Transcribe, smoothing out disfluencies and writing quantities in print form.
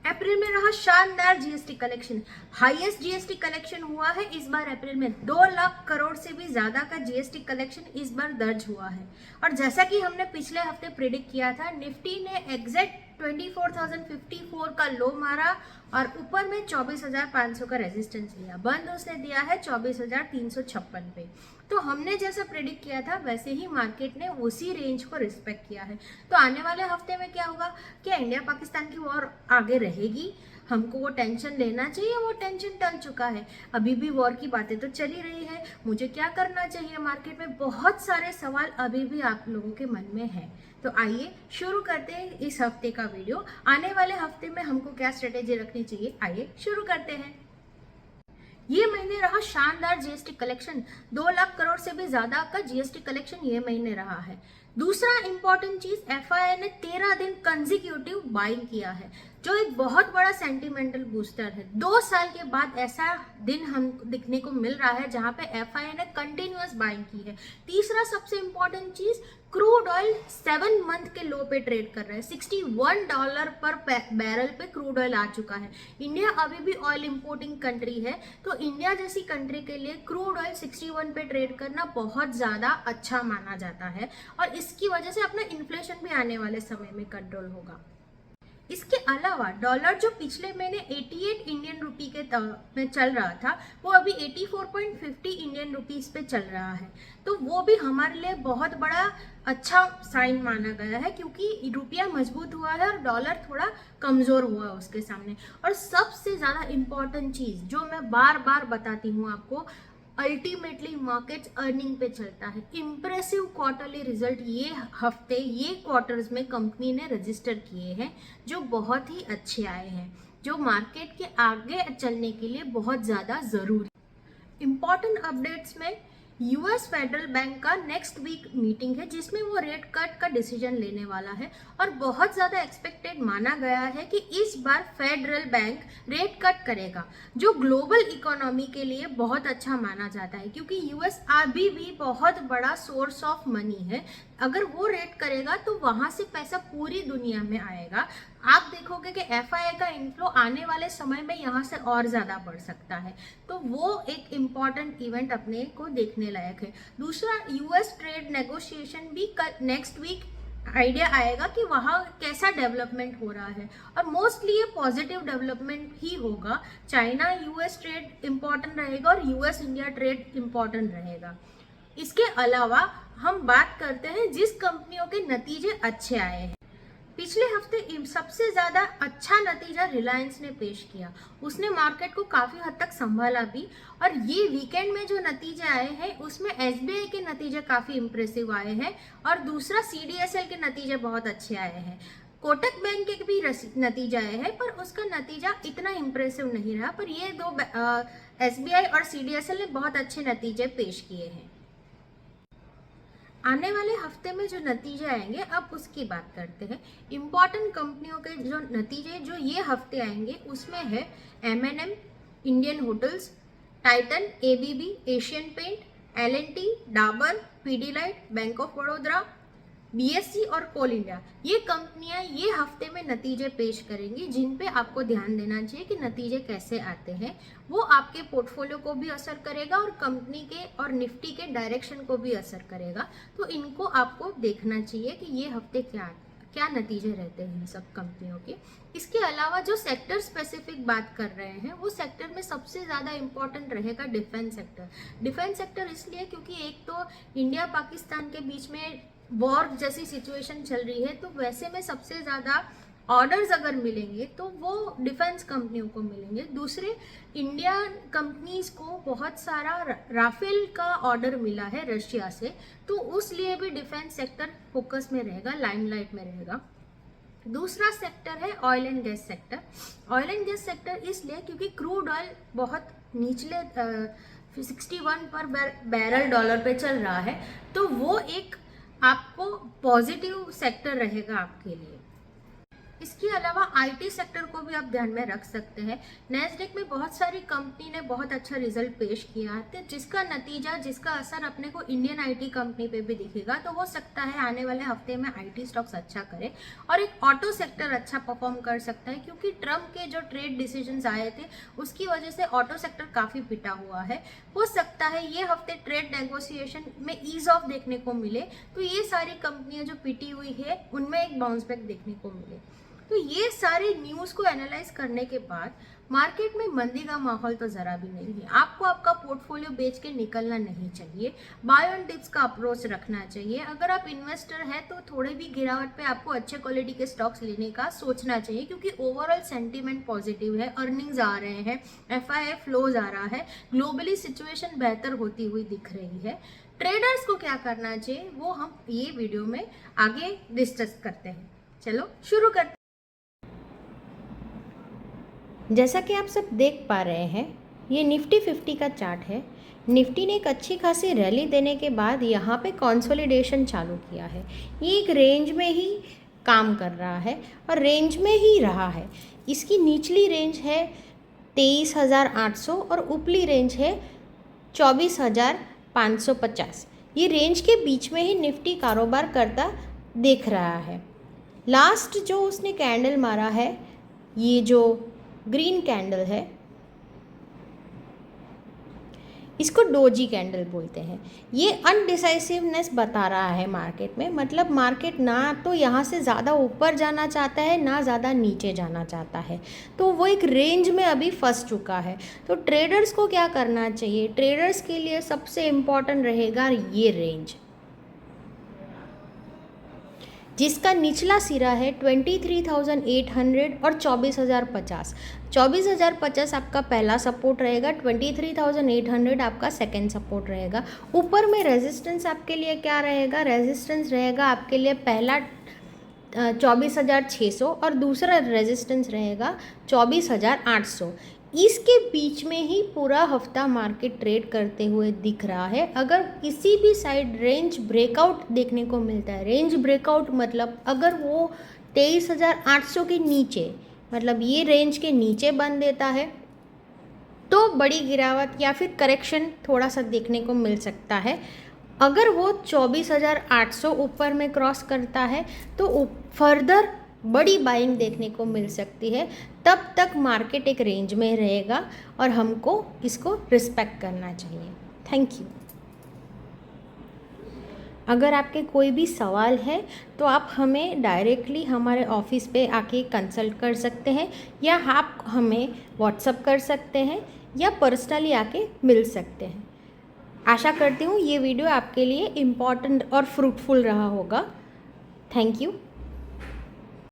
अप्रैल में रहा शानदार GST collection. Highest GST collection हुआ है इस बार अप्रैल में। 2 लाख करोड़ से भी ज्यादा का जीएसटी कलेक्शन इस बार दर्ज हुआ है। और जैसा कि हमने पिछले हफ्ते प्रिडिक्ट किया था, निफ्टी ने एग्जैक्ट 24,054 का लो मारा और ऊपर में 24,500 का रेजिस्टेंस लिया। बंद उसने दिया है 24,356 पे। तो हमने जैसा प्रेडिक्ट किया था वैसे ही मार्केट ने उसी रेंज को रिस्पेक्ट किया है। तो आने वाले हफ्ते में क्या होगा? क्या इंडिया पाकिस्तान की वॉर आगे रहेगी? हमको वो टेंशन लेना चाहिए? वो टेंशन टल चुका है। अभी भी वॉर की बातें तो चली रही है। मुझे क्या करना चाहिए मार्केट में? बहुत सारे सवाल अभी भी आप लोगों के मन में है। तो आइए शुरू करते हैं इस हफ्ते का वीडियो। आने वाले हफ्ते में हमको क्या स्ट्रेटेजी रखनी चाहिए, आइए शुरू करते हैं। ये महीने रहा शानदार जीएसटी कलेक्शन। 2 लाख करोड़ से भी ज्यादा का जीएसटी कलेक्शन ये महीने रहा है। दूसरा इंपॉर्टेंट चीज, एफआईआई ने 13 दिन कंसेक्यूटिव बाइंग किया है, जो एक बहुत बड़ा सेंटिमेंटल बूस्टर है। 2 साल के बाद ऐसा दिन हम दिखने को मिल रहा है जहां पे एफआईआई ने कंटिन्यूअस बाइंग की है। तीसरा सबसे इंपॉर्टेंट चीज, क्रूड ऑयल 7 मंथ के लो पे ट्रेड कर रहा है। $61 पर बैरल पे क्रूड ऑयल आ चुका है। इंडिया अभी भी ऑयल इंपोर्टिंग कंट्री है, तो इंडिया जैसी कंट्री के लिए क्रूड ऑयल 61 पे ट्रेड करना बहुत ज़्यादा अच्छा माना जाता है और इसकी वजह से अपना इन्फ्लेशन भी आने वाले समय में कंट्रोल होगा। इसके अलावा डॉलर जो पिछले महीने 88 इंडियन रुपी के में चल रहा था, वो अभी 84.50 इंडियन रुपीस पे चल रहा है। तो वो भी हमारे लिए बहुत बड़ा अच्छा साइन माना गया है, क्योंकि रुपया मजबूत हुआ है और डॉलर थोड़ा कमजोर हुआ है उसके सामने। और सबसे ज्यादा इम्पोर्टेंट चीज जो मैं बार बार बताती हूँ आपको, अल्टीमेटली मार्केट्स अर्निंग पे चलता है। इम्प्रेसिव क्वार्टरली रिजल्ट ये हफ्ते, ये क्वार्टर्स में कंपनी ने रजिस्टर किए हैं, जो बहुत ही अच्छे आए हैं, जो मार्केट के आगे चलने के लिए बहुत ज़्यादा ज़रूरी। इम्पॉर्टेंट अपडेट्स में यूएस फेडरल बैंक का नेक्स्ट वीक मीटिंग है, जिसमें वो रेट कट का डिसीजन लेने वाला है। और बहुत ज़्यादा एक्सपेक्टेड माना गया है कि इस बार फेडरल बैंक रेट कट करेगा, जो ग्लोबल इकोनॉमी के लिए बहुत अच्छा माना जाता है, क्योंकि यूएस अभी भी बहुत बड़ा सोर्स ऑफ मनी है। अगर वो रेट करेगा तो वहाँ से पैसा पूरी दुनिया में आएगा। आप देखोगे कि एफआईआई का इनफ्लो आने वाले समय में यहाँ से और ज़्यादा बढ़ सकता है। तो वो एक इम्पॉर्टेंट इवेंट अपने को देखने लायक है। दूसरा, यूएस ट्रेड नेगोशिएशन भी नेक्स्ट वीक आइडिया आएगा कि वहाँ कैसा डेवलपमेंट हो रहा है, और मोस्टली ये पॉजिटिव डेवलपमेंट ही होगा। चाइना यूएस ट्रेड इम्पॉर्टेंट रहेगा और यूएस इंडिया ट्रेड इम्पॉर्टेंट रहेगा। इसके अलावा हम बात करते हैं जिस कंपनियों के नतीजे अच्छे आए हैं। पिछले हफ्ते सबसे ज्यादा अच्छा नतीजा रिलायंस ने पेश किया। उसने मार्केट को काफी हद तक संभाला भी, और ये वीकेंड में जो नतीजे आए हैं उसमें एसबीआई के नतीजे काफी इंप्रेसिव आए हैं, और दूसरा सीडीएसएल के नतीजे बहुत अच्छे आए हैं। कोटक बैंक के भी नतीजे आए हैं, पर उसका नतीजा इतना इंप्रेसिव नहीं रहा। पर ये दो एसबीआई और सीडीएसएल ने बहुत अच्छे नतीजे पेश किए हैं। आने वाले हफ्ते में जो नतीजे आएंगे, अब उसकी बात करते हैं। इम्पॉर्टेंट कंपनियों के जो नतीजे जो ये हफ्ते आएंगे उसमें है M&M, Indian Hotels, Titan, ABB, Asian Paint, L&T, Dabur, Pidilite, Bank of Baroda, BSC और कोल इंडिया। ये कंपनियां ये हफ्ते में नतीजे पेश करेंगी, जिन पे आपको ध्यान देना चाहिए कि नतीजे कैसे आते हैं। वो आपके पोर्टफोलियो को भी असर करेगा और कंपनी के और निफ्टी के डायरेक्शन को भी असर करेगा। तो इनको आपको देखना चाहिए कि ये हफ्ते क्या नतीजे रहते हैं इन सब कंपनियों के। इसके अलावा जो सेक्टर स्पेसिफिक बात कर रहे हैं, वो सेक्टर में सबसे ज़्यादा इम्पोर्टेंट रहेगा डिफेंस सेक्टर। डिफेंस सेक्टर इसलिए क्योंकि एक तो इंडिया पाकिस्तान के बीच में वॉर जैसी सिचुएशन चल रही है, तो वैसे में सबसे ज़्यादा ऑर्डर्स अगर मिलेंगे तो वो डिफेंस कंपनियों को मिलेंगे। दूसरे, इंडिया कंपनीज को बहुत सारा राफेल का ऑर्डर मिला है रशिया से, तो उस लिए भी डिफेंस सेक्टर फोकस में रहेगा, लाइमलाइट में रहेगा। दूसरा सेक्टर है oil and gas sector. Oil and gas sector इसलिए क्योंकि क्रूड ऑयल बहुत निचले 61 पर बैरल डॉलर पे चल रहा है, तो वो एक आपको पॉजिटिव सेक्टर रहेगा आपके लिए। इसके अलावा आईटी सेक्टर को भी आप ध्यान में रख सकते हैं। नैस्डैक में बहुत सारी कंपनी ने बहुत अच्छा रिजल्ट पेश किया है, तो जिसका नतीजा, जिसका असर अपने को इंडियन आईटी कंपनी पे भी दिखेगा। तो हो सकता है आने वाले हफ्ते में आईटी स्टॉक्स अच्छा करे और एक ऑटो सेक्टर अच्छा परफॉर्म कर सकता है, क्योंकि ट्रम्प के जो ट्रेड डिसीजंस आए थे उसकी वजह से ऑटो सेक्टर काफ़ी पिटा हुआ है। हो सकता है ये हफ्ते ट्रेड नेगोशिएशन में ईज ऑफ देखने को मिले, तो ये सारी कंपनियां जो पिटी हुई है उनमें एक बाउंस बैक देखने को मिले। तो ये सारे न्यूज़ को एनालाइज करने के बाद मार्केट में मंदी का माहौल तो ज़रा भी नहीं है। आपको आपका पोर्टफोलियो बेच के निकलना नहीं चाहिए, बाय ऑन डिप्स का अप्रोच रखना चाहिए। अगर आप इन्वेस्टर हैं तो थोड़े भी गिरावट पे आपको अच्छे क्वालिटी के स्टॉक्स लेने का सोचना चाहिए, क्योंकि ओवरऑल सेंटीमेंट पॉजिटिव है, अर्निंग्स आ रहे हैं, एफआईआई फ्लोज आ रहा है, ग्लोबली सिचुएशन बेहतर होती हुई दिख रही है। ट्रेडर्स को क्या करना चाहिए वो हम ये वीडियो में आगे डिस्कस करते हैं। चलो शुरू करते हैं। जैसा कि आप सब देख पा रहे हैं, ये निफ्टी 50 का चार्ट है। निफ्टी ने एक अच्छी खासी रैली देने के बाद यहाँ पे कंसोलिडेशन चालू किया है। ये एक रेंज में ही काम कर रहा है और रेंज में ही रहा है। इसकी निचली रेंज है 23,800 और ऊपरी रेंज है 24,550। ये रेंज के बीच में ही निफ्टी कारोबार करता दिख रहा है। लास्ट जो उसने कैंडल मारा है, ये जो ग्रीन कैंडल है, इसको डोजी कैंडल बोलते हैं। ये अनडिसाइसिवनेस बता रहा है मार्केट में, मतलब मार्केट ना तो यहाँ से ज़्यादा ऊपर जाना चाहता है ना ज़्यादा नीचे जाना चाहता है, तो वो एक रेंज में अभी फंस चुका है। तो ट्रेडर्स को क्या करना चाहिए? ट्रेडर्स के लिए सबसे इम्पॉर्टेंट रहेगा ये रेंज, जिसका निचला सिरा है 23,800 और 24,050। 24,050 आपका पहला सपोर्ट रहेगा, 23,800 आपका सेकंड सपोर्ट रहेगा। ऊपर में रेजिस्टेंस आपके लिए क्या रहेगा? रेजिस्टेंस रहेगा आपके लिए पहला 24,600 और दूसरा रेजिस्टेंस रहेगा 24,800। इसके बीच में ही पूरा हफ्ता मार्केट ट्रेड करते हुए दिख रहा है। अगर किसी भी साइड रेंज ब्रेकआउट देखने को मिलता है, रेंज ब्रेकआउट मतलब अगर वो 23,800 के नीचे, मतलब ये रेंज के नीचे बन देता है, तो बड़ी गिरावट या फिर करेक्शन थोड़ा सा देखने को मिल सकता है। अगर वो 24,800 ऊपर में क्रॉस करता है तो फर्दर बड़ी बाइंग देखने को मिल सकती है। तब तक मार्केट एक रेंज में रहेगा और हमको इसको रिस्पेक्ट करना चाहिए। Thank you. अगर आपके कोई भी सवाल है तो आप हमें डायरेक्टली हमारे ऑफिस पे आके कंसल्ट कर सकते हैं, या आप हमें व्हाट्सअप कर सकते हैं, या पर्सनली आके मिल सकते हैं। आशा करती हूँ ये वीडियो आपके लिए इम्पॉर्टेंट और फ्रूटफुल रहा होगा। Thank you.